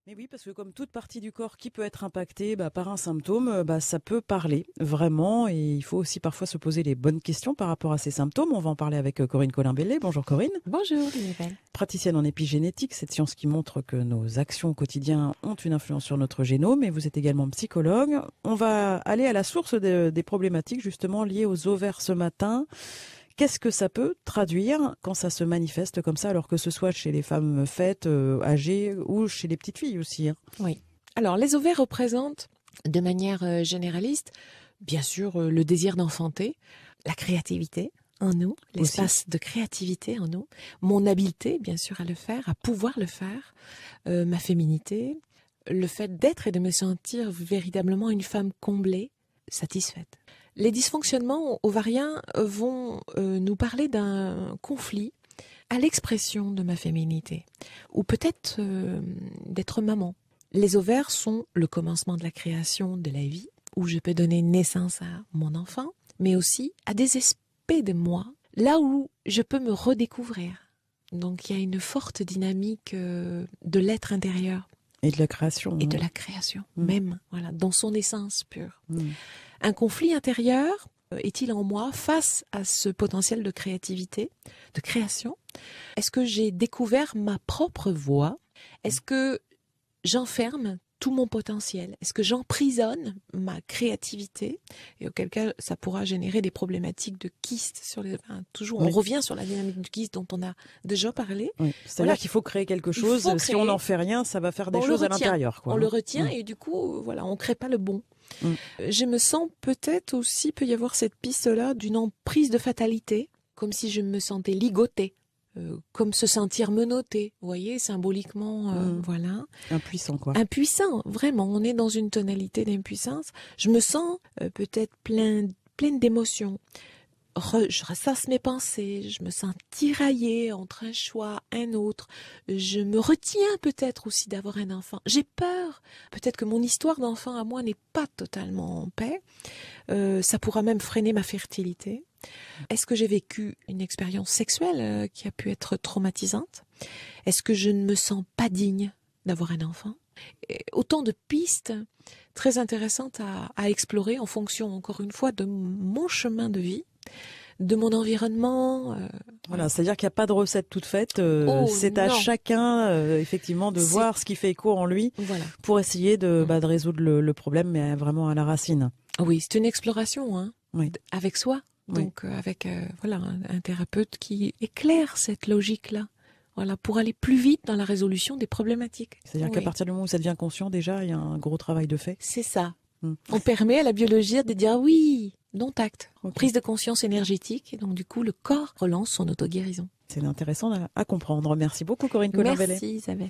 Mais oui, parce que comme toute partie du corps qui peut être impactée par un symptôme, ça peut parler vraiment, et il faut aussi parfois se poser les bonnes questions par rapport à ces symptômes. On va en parler avec Corinne Colin-Bellé. Bonjour Corinne. Bonjour Isabelle. Praticienne en épigénétique, cette science qui montre que nos actions au quotidien ont une influence sur notre génome, et vous êtes également psychologue. On va aller à la source des problématiques justement liées aux ovaires ce matin. Qu'est-ce que ça peut traduire quand ça se manifeste comme ça, alors que ce soit chez les femmes faites, âgées, ou chez les petites filles aussi, hein? Oui. Alors, les ovaires représentent, de manière généraliste, bien sûr, le désir d'enfanter, la créativité en nous, l'espace de créativité en nous, mon habileté, bien sûr, à le faire, à pouvoir le faire, ma féminité, le fait d'être et de me sentir véritablement une femme comblée, satisfaite. Les dysfonctionnements ovariens vont nous parler d'un conflit à l'expression de ma féminité, ou peut-être d'être maman. Les ovaires sont le commencement de la création de la vie, où je peux donner naissance à mon enfant, mais aussi à des aspects de moi, là où je peux me redécouvrir. Donc il y a une forte dynamique de l'être intérieur. Et de la création. Et de la création, même, voilà, dans son essence pure. Mmh. Un conflit intérieur est-il en moi face à ce potentiel de créativité, de création? Est-ce que j'ai découvert ma propre voix? Est-ce que j'enferme tout mon potentiel? Est-ce que j'emprisonne ma créativité? Et auquel cas, ça pourra générer des problématiques de kyste sur les... toujours, on revient sur la dynamique du kyste dont on a déjà parlé. Oui. C'est-à-dire qu'il faut créer quelque chose. Si on n'en fait rien, ça va faire des choses à l'intérieur, quoi. On le retient et du coup, voilà, on crée pas le bon. Je me sens peut-être aussi, peut y avoir cette piste-là d'une emprise de fatalité, comme si je me sentais ligotée. Comme se sentir menotté, vous voyez, symboliquement, voilà. Impuissant, quoi. Impuissant, vraiment. On est dans une tonalité d'impuissance. Je me sens peut-être pleine d'émotions. Je ressasse mes pensées, je me sens tiraillée entre un choix, un autre. Je me retiens peut-être aussi d'avoir un enfant. J'ai peur. Peut-être que mon histoire d'enfant à moi n'est pas totalement en paix. Ça pourra même freiner ma fertilité. Est-ce que j'ai vécu une expérience sexuelle qui a pu être traumatisante? Est-ce que je ne me sens pas digne d'avoir un enfant? Et autant de pistes très intéressantes à explorer en fonction, encore une fois, de mon chemin de vie, de mon environnement. Voilà, c'est-à-dire qu'il n'y a pas de recette toute faite. C'est à chacun, effectivement, de voir ce qui fait écho en lui, pour essayer de résoudre le problème, mais vraiment à la racine. Oui, c'est une exploration, hein, avec soi. Donc avec un thérapeute qui éclaire cette logique-là, voilà, pour aller plus vite dans la résolution des problématiques. C'est-à-dire qu'à partir du moment où ça devient conscient, déjà, il y a un gros travail de fait. C'est ça. On permet à la biologie de dire oui, non tact, prise de conscience énergétique, et donc du coup le corps relance son auto-guérison. C'est intéressant à comprendre. Merci beaucoup Corinne Colin-Bellé. Merci Isabelle.